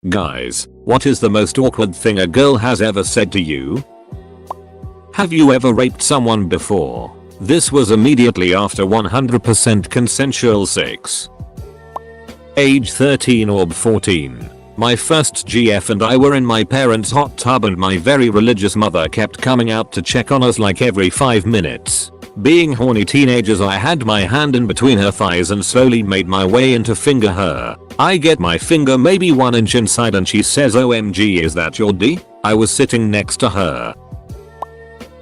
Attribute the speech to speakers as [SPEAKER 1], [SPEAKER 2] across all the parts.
[SPEAKER 1] Guys, what is the most awkward thing a girl has ever said to you? Have you ever raped someone before? This was immediately after 100% consensual sex. Age 13 or 14. My first GF and I were in my parents' hot tub and my very religious mother kept coming out to check on us like every 5 minutes. Being horny teenagers, I had my hand in between her thighs and slowly made my way in to finger her. I get my finger maybe 1 inch inside and she says, "OMG, is that your D?" I was sitting next to her.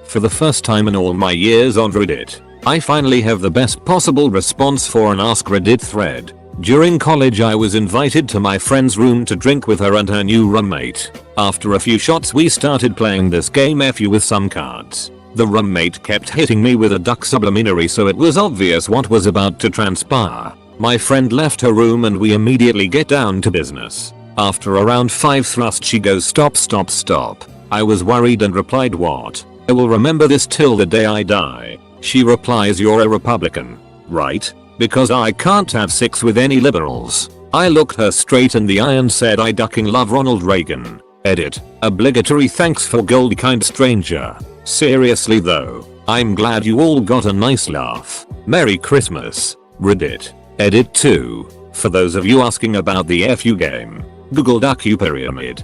[SPEAKER 1] For the first time in all my years on Reddit, I finally have the best possible response for an AskReddit thread. During college I was invited to my friend's room to drink with her and her new roommate. After a few shots we started playing this game FU with some cards. The roommate kept hitting me with a duck subliminary, so it was obvious what was about to transpire. My friend left her room and we immediately get down to business. After around 5 thrusts she goes, "Stop, stop, stop." I was worried and replied, "What? I will remember this till the day I die." She replies, "You're a Republican, right? Because I can't have sex with any liberals." I looked her straight in the eye and said, "I ducking love Ronald Reagan." Edit. Obligatory thanks for gold, kind stranger. Seriously though, I'm glad you all got a nice laugh. Merry Christmas. Reddit. Edit 2. For those of you asking about the FU game, Google duck you pyramid.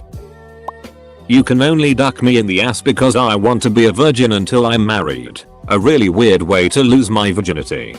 [SPEAKER 1] You can only duck me in the ass because I want to be a virgin until I'm married. A really weird way to lose my virginity.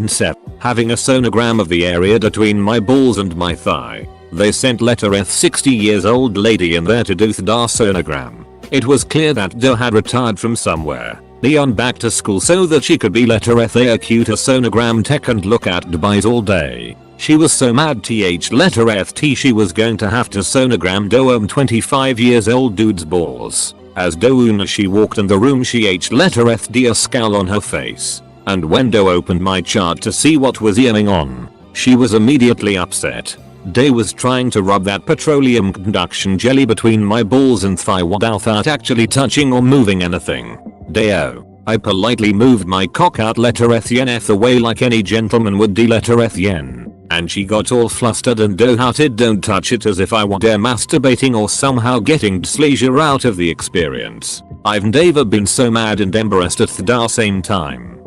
[SPEAKER 1] 7. Having a sonogram of the area between my balls and my thigh. They sent letter F 60 years old lady in there to do the sonogram. It was clear that Doe had retired from somewhere, Leon back to school, so that she could be letter F a cute a sonogram tech and look at Dubai's all day. She was so mad letter F T she was going to have to sonogram Doe's 25 years old dude's balls. As Doe she walked in the room she letter F D a scowl on her face. And when Doe opened my chart to see what was earning on, she was immediately upset. Day was trying to rub that petroleum conduction jelly between my balls and thigh without actually touching or moving anything. Day-o. I politely moved my cock out letter F yen F away like any gentleman would do letter F yen. And she got all flustered and Doe houted, "Don't touch it," as if I were masturbating or somehow getting pleasure out of the experience. I've never been so mad and embarrassed at the same time.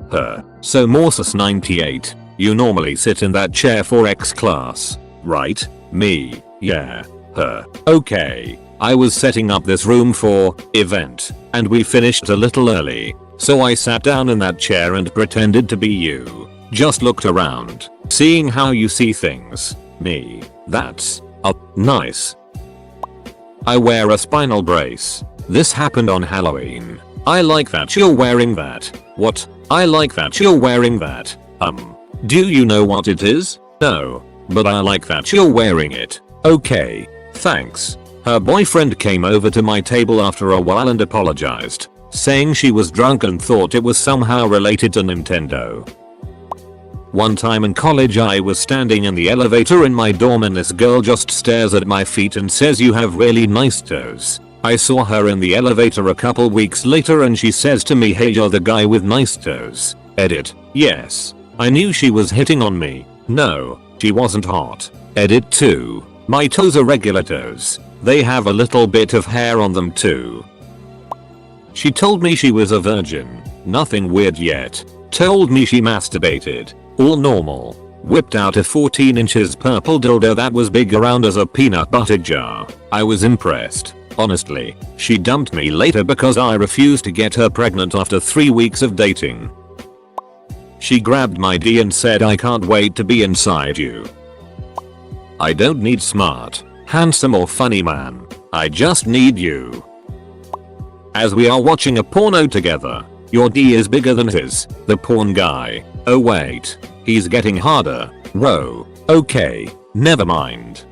[SPEAKER 1] Her. So Morsus 98. You normally sit in that chair for X class, right? Me. Yeah. Her. Okay. I was setting up this room for event, and we finished a little early, so I sat down in that chair and pretended to be you. Just looked around, seeing how you see things. Me. That's nice. I wear a spinal brace. This happened on Halloween. I like that you're wearing that. What? I like that you're wearing that. Do you know what it is? No. But I like that you're wearing it. Okay. Thanks. Her boyfriend came over to my table after a while and apologized, saying she was drunk and thought it was somehow related to Nintendo. One time in college I was standing in the elevator in my dorm and this girl just stares at my feet and says, "You have really nice toes." I saw her in the elevator a couple weeks later and she says to me, "Hey, you're the guy with nice toes." Edit. Yes. I knew she was hitting on me. No, she wasn't hot. Edit 2. My toes are regular toes. They have a little bit of hair on them too. She told me she was a virgin. Nothing weird yet. Told me she masturbated. All normal. Whipped out a 14 inches purple dildo that was big around as a peanut butter jar. I was impressed. Honestly, she dumped me later because I refused to get her pregnant after 3 weeks of dating. She grabbed my D and said, "I can't wait to be inside you." I don't need smart, handsome or funny man. I just need you. As we are watching a porno together, your D is bigger than his, the porn guy. Oh wait, he's getting harder. Whoa. Okay, never mind.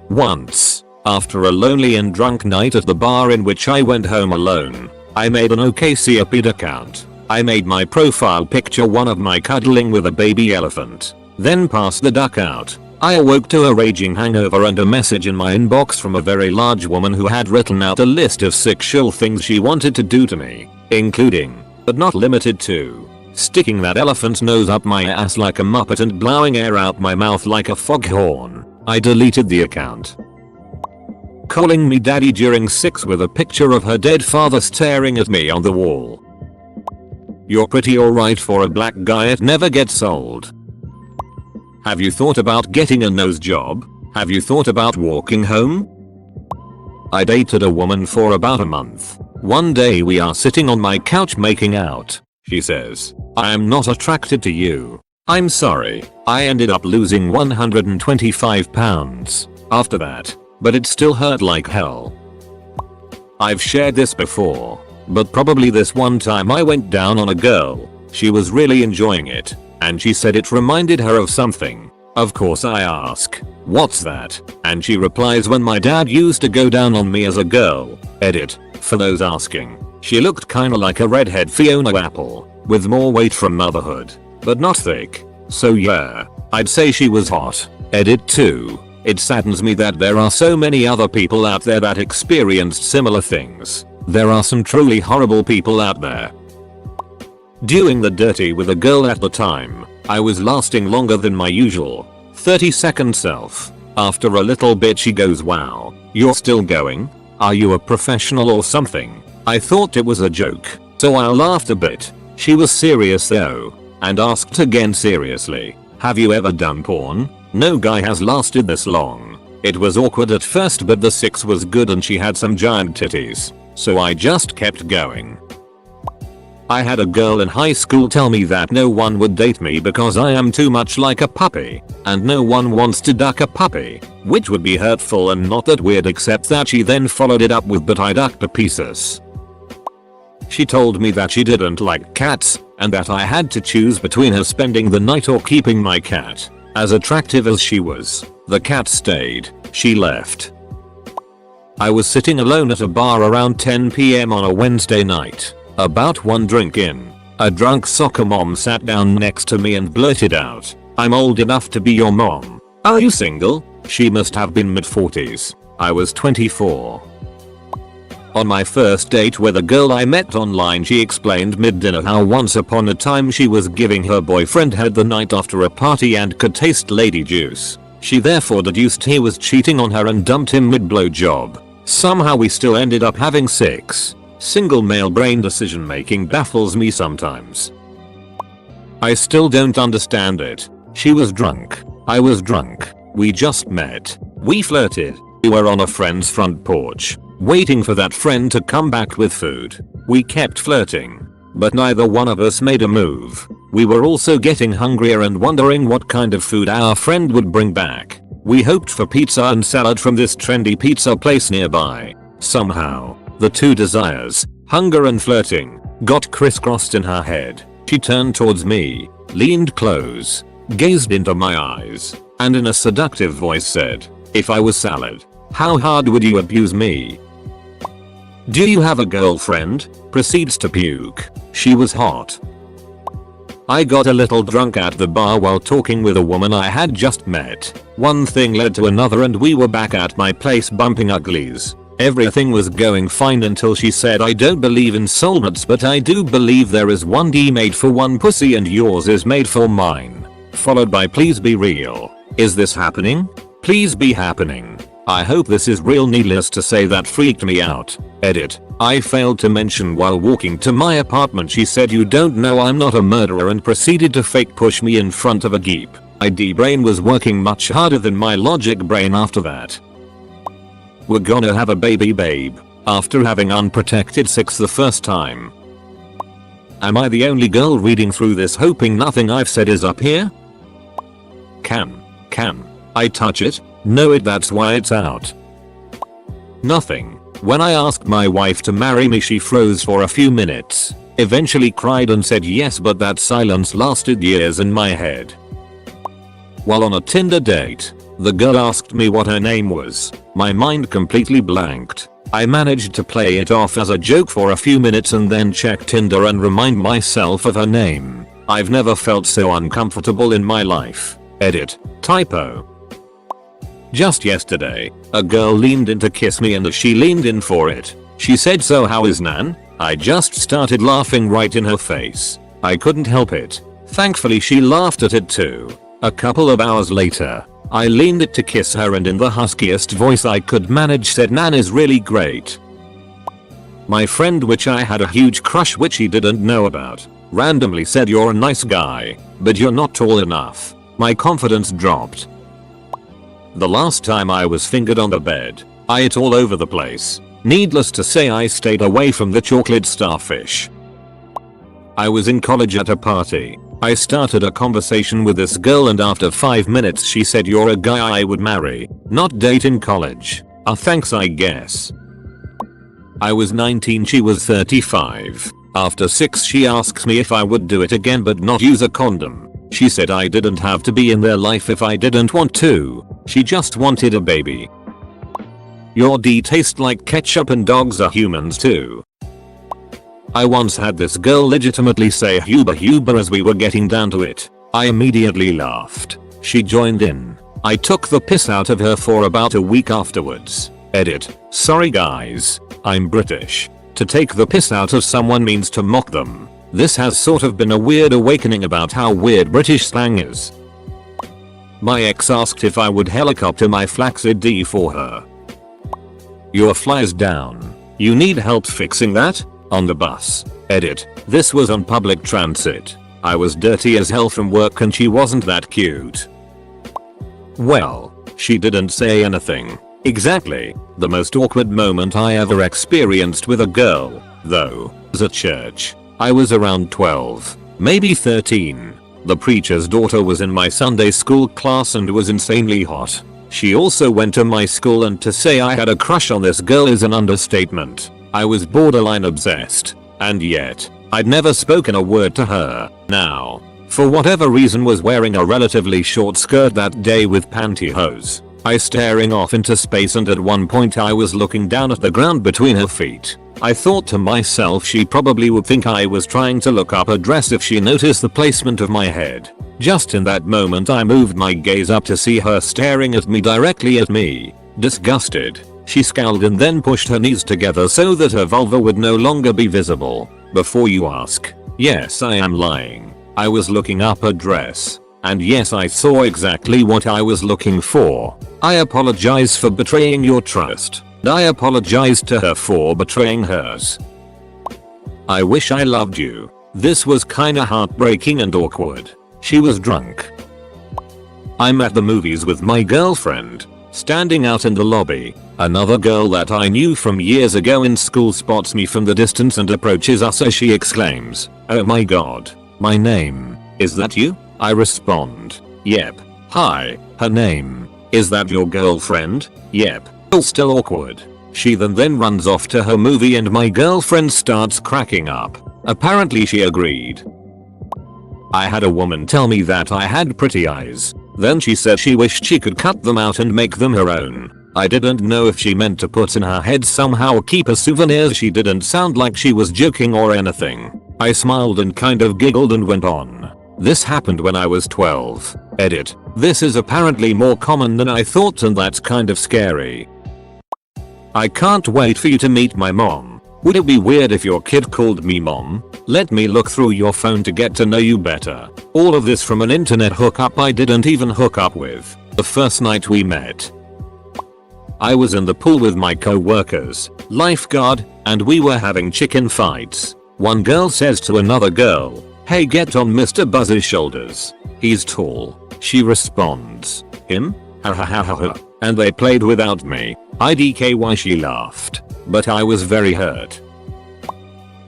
[SPEAKER 1] Once, after a lonely and drunk night at the bar in which I went home alone, I made an OKCupid account. I made my profile picture one of my cuddling with a baby elephant, then passed the duck out. I awoke to a raging hangover and a message in my inbox from a very large woman who had written out a list of sexual things she wanted to do to me, including, but not limited to, sticking that elephant nose up my ass like a muppet and blowing air out my mouth like a foghorn. I deleted the account. Calling me daddy during sex with a picture of her dead father staring at me on the wall. You're pretty alright for a black guy, it never gets old. Have you thought about getting a nose job? Have you thought about walking home? I dated a woman for about a month. One day we are sitting on my couch making out. She says, I am not attracted to you. I'm sorry. I ended up losing 125 pounds after that, but it still hurt like hell. I've shared this before, but probably this one time I went down on a girl. She was really enjoying it, and she said it reminded her of something. Of course I ask, what's that? And she replies, when my dad used to go down on me as a girl. Edit, for those asking. She looked kinda like a redhead Fiona Apple, with more weight from motherhood, but not thick. So yeah, I'd say she was hot. Edit 2. It saddens me that there are so many other people out there that experienced similar things. There are some truly horrible people out there. Doing the dirty with a girl at the time, I was lasting longer than my usual 30-second self. After a little bit she goes, wow, you're still going? Are you a professional or something? I thought it was a joke, so I laughed a bit. She was serious though, and asked again seriously, have you ever done porn? No guy has lasted this long. It was awkward at first, but the sex was good and she had some giant titties, so I just kept going. I had a girl in high school tell me that no one would date me because I am too much like a puppy, and no one wants to duck a puppy, which would be hurtful and not that weird, except that she then followed it up with, but I ducked a pieces. She told me that she didn't like cats, and that I had to choose between her spending the night or keeping my cat. As attractive as she was, the cat stayed. She left. I was sitting alone at a bar around 10 PM on a Wednesday night. About one drink in, a drunk soccer mom sat down next to me and blurted out, I'm old enough to be your mom. Are you single? She must have been mid-40s. I was 24. On my first date with a girl I met online, she explained mid-dinner how once upon a time she was giving her boyfriend head the night after a party and could taste lady juice. She therefore deduced he was cheating on her and dumped him mid-blowjob. Somehow we still ended up having sex. Single male brain decision making baffles me sometimes. I still don't understand it. She was drunk. I was drunk. We just met. We flirted. We were on a friend's front porch, waiting for that friend to come back with food. We kept flirting, but neither one of us made a move. We were also getting hungrier and wondering what kind of food our friend would bring back. We hoped for pizza and salad from this trendy pizza place nearby. Somehow, the two desires, hunger and flirting, got crisscrossed in her head. She turned towards me, leaned close, gazed into my eyes, and in a seductive voice said, if I was salad, how hard would you abuse me? Do you have a girlfriend? Proceeds to puke. She was hot. I got a little drunk at the bar while talking with a woman I had just met. One thing led to another and we were back at my place bumping uglies. Everything was going fine until she said, I don't believe in soulmates, but I do believe there is one D made for one pussy and yours is made for mine. Followed by, please be real. Is this happening? Please be happening. I hope this is real. Needless to say, that freaked me out. Edit. I failed to mention while walking to my apartment she said, you don't know I'm not a murderer, and proceeded to fake push me in front of a Jeep. My D brain was working much harder than my logic brain after that. We're gonna have a baby, babe, after having unprotected sex the first time. Am I the only girl reading through this hoping nothing I've said is up here? Can I touch it? No, that's why it's out. Nothing. When I asked my wife to marry me, she froze for a few minutes, eventually cried and said yes, but that silence lasted years in my head. While on a Tinder date, the girl asked me what her name was. My mind completely blanked. I managed to play it off as a joke for a few minutes and then check Tinder and remind myself of her name. I've never felt so uncomfortable in my life. Edit. Typo. Just yesterday, a girl leaned in to kiss me, and as she leaned in for it, she said, so how is Nan? I just started laughing right in her face. I couldn't help it. Thankfully she laughed at it too. A couple of hours later, I leaned it to kiss her and in the huskiest voice I could manage said, "Nan is really great." My friend, which I had a huge crush which he didn't know about, randomly said, "You're a nice guy, but you're not tall enough." My confidence dropped. The last time I was fingered on the bed, I ate all over the place. Needless to say, I stayed away from the chocolate starfish. I was in college at a party. I started a conversation with this girl and after 5 minutes she said, "You're a guy I would marry, not date in college." Thanks I guess. I was 19, she was 35. After 6 she asks me if I would do it again but not use a condom. She said I didn't have to be in their life if I didn't want to. She just wanted a baby. Your D tastes like ketchup and dogs are humans too. I once had this girl legitimately say "Huber Huber" as we were getting down to it. I immediately laughed. She joined in. I took the piss out of her for about a week afterwards. Edit. Sorry guys, I'm British. To take the piss out of someone means to mock them. This has sort of been a weird awakening about how weird British slang is. My ex asked if I would helicopter my flaccid D for her. Your fly's down. You need help fixing that? On the bus. Edit. This was on public transit. I was dirty as hell from work and she wasn't that cute. Well, she didn't say anything. Exactly. The most awkward moment I ever experienced with a girl, though, was at church. I was around 12, maybe 13. The preacher's daughter was in my Sunday school class and was insanely hot. She also went to my school, and to say I had a crush on this girl is an understatement. I was borderline obsessed, and yet, I'd never spoken a word to her. Now, for whatever reason, was wearing a relatively short skirt that day with pantyhose. I staring off into space, and at one point I was looking down at the ground between her feet. I thought to myself she probably would think I was trying to look up a dress if she noticed the placement of my head. Just in that moment I moved my gaze up to see her staring at me, directly at me. Disgusted, she scowled and then pushed her knees together so that her vulva would no longer be visible. Before you ask, yes, I am lying. I was looking up a dress. And yes, I saw exactly what I was looking for. I apologize for betraying your trust. I apologize to her for betraying hers. I wish I loved you. This was kinda heartbreaking and awkward. She was drunk. I'm at the movies with my girlfriend. Standing out in the lobby, another girl that I knew from years ago in school spots me from the distance and approaches us as she exclaims, "Oh my god, my name, is that you?" I respond, "Yep." "Hi, her name, is that your girlfriend?" "Yep." Still awkward. She then runs off to her movie and my girlfriend starts cracking up. Apparently she agreed. I had a woman tell me that I had pretty eyes. Then she said she wished she could cut them out and make them her own. I didn't know if she meant to put in her head somehow keep as souvenirs. She didn't sound like she was joking or anything. I smiled and kind of giggled and went on. This happened when I was 12. Edit. This is apparently more common than I thought, and that's kind of scary. I can't wait for you to meet my mom. Would it be weird if your kid called me mom? Let me look through your phone to get to know you better. All of this from an internet hookup I didn't even hook up with. The first night we met, I was in the pool with my co-workers, lifeguard, and we were having chicken fights. One girl says to another girl, "Hey, get on Mr. Buzz's shoulders. He's tall." She responds, "Him? Ha ha ha ha ha." And they played without me. IDKY she laughed. But I was very hurt.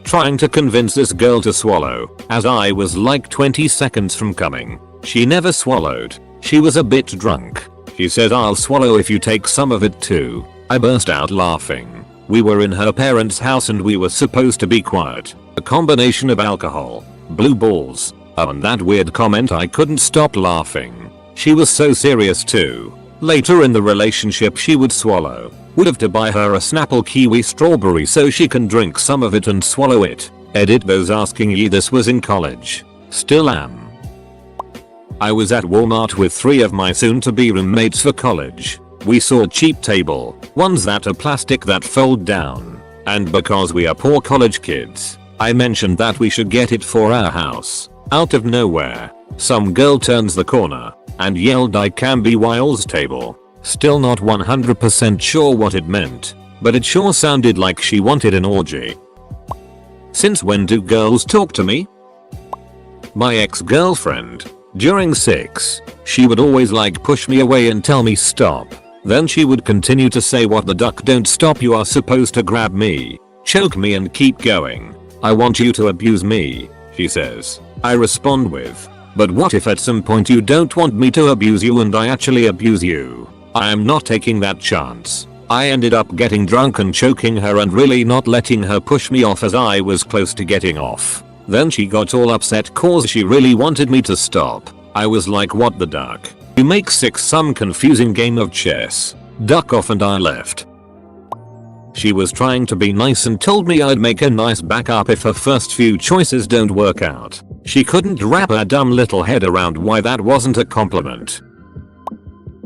[SPEAKER 1] Trying to convince this girl to swallow, as I was like 20 seconds from coming. She never swallowed. She was a bit drunk. She said, "I'll swallow if you take some of it too." I burst out laughing. We were in her parents' house and we were supposed to be quiet. A combination of alcohol, blue balls, and that weird comment, I couldn't stop laughing. She was so serious too. Later in the relationship she would swallow. Would have to buy her a Snapple kiwi strawberry so she can drink some of it and swallow it. Edit. Those asking ye, this was in college. Still am. I was at Walmart with 3 of my soon-to-be roommates for college. We saw cheap table, ones that are plastic that fold down. And because we are poor college kids, I mentioned that we should get it for our house. Out of nowhere, some girl turns the corner and yelled I can be Wiles table. Still not 100% sure what it meant, but it sure sounded like she wanted an orgy. Since when do girls talk to me? My ex-girlfriend. During sex, she would always push me away and tell me stop. Then she would continue to say what the duck, don't stop, you are supposed to grab me, choke me and keep going. I want you to abuse me, she says. I respond with, but what if at some point you don't want me to abuse you and I actually abuse you? I am not taking that chance. I ended up getting drunk and choking her and really not letting her push me off as I was close to getting off. Then she got all upset cause she really wanted me to stop. I was like, what the duck? You make sex some confusing game of chess. Duck off, and I left. She was trying to be nice and told me I'd make a nice backup if her first few choices don't work out. She couldn't wrap her dumb little head around why that wasn't a compliment.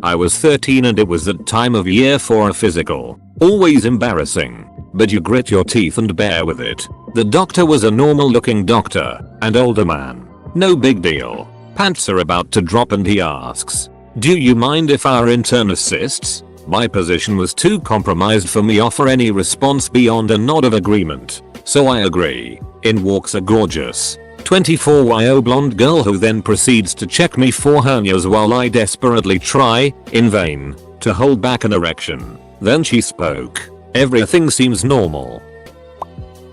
[SPEAKER 1] I was 13 and it was that time of year for a physical. Always embarrassing, but you grit your teeth and bear with it. The doctor was a normal looking doctor, an older man. No big deal. Pants are about to drop and he asks, do you mind if our intern assists? My position was too compromised for me offer any response beyond a nod of agreement, so I agree. In walks a gorgeous 24-year blonde girl who then proceeds to check me for hernias while I desperately try, in vain, to hold back an erection. Then she spoke. Everything seems normal.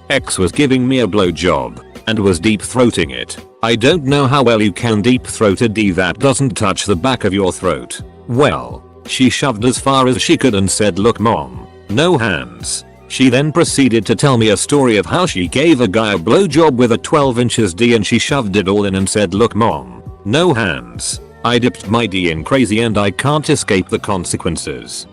[SPEAKER 1] X was giving me a blowjob and was deep throating it. I don't know how well you can deep throat a D that doesn't touch the back of your throat. Well, she shoved as far as she could and said, look mom, no hands. She then proceeded to tell me a story of how she gave a guy a blowjob with a 12 inches D and she shoved it all in and said, look mom, no hands. I dipped my D in crazy and I can't escape the consequences.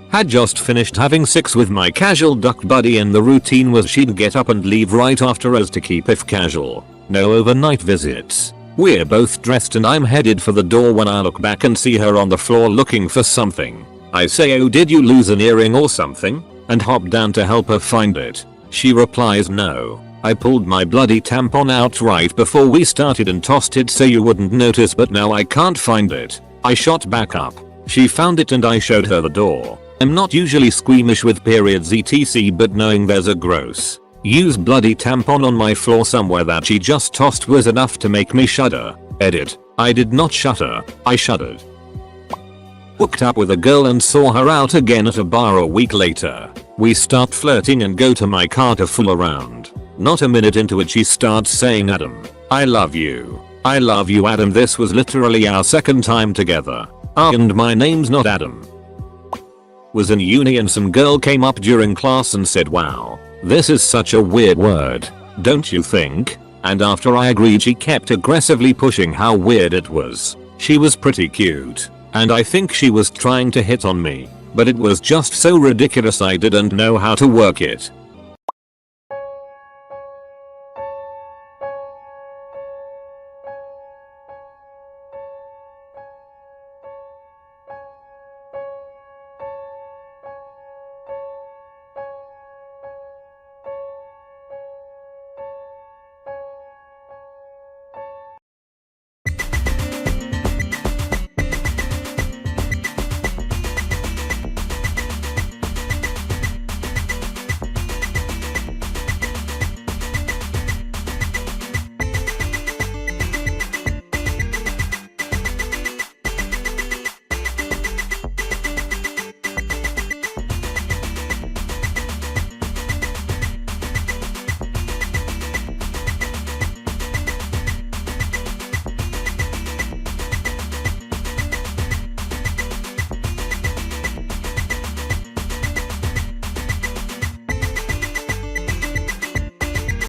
[SPEAKER 1] Had just finished having sex with my casual duck buddy and the routine was she'd get up and leave right after us to keep it casual. No overnight visits. We're both dressed and I'm headed for the door when I look back and see her on the floor looking for something. I say, oh, did you lose an earring or something? And hop down to help her find it. She replies, no. I pulled my bloody tampon out right before we started and tossed it so you wouldn't notice, but now I can't find it. I shot back up. She found it and I showed her the door. I'm not usually squeamish with periods etc, but knowing there's a gross use bloody tampon on my floor somewhere that she just tossed was enough to make me shudder. Edit. I did not shudder, I shuddered. Hooked up with a girl and saw her out again at a bar a week later. We start flirting and go to my car to fool around. Not a minute into it she starts saying, Adam, I love you. I love you Adam. This was literally our second time together. And my name's not Adam. Was in uni and some girl came up during class and said, wow, this is such a weird word, don't you think? And after I agreed she kept aggressively pushing how weird it was. She was pretty cute, and I think she was trying to hit on me, but it was just so ridiculous I didn't know how to work it.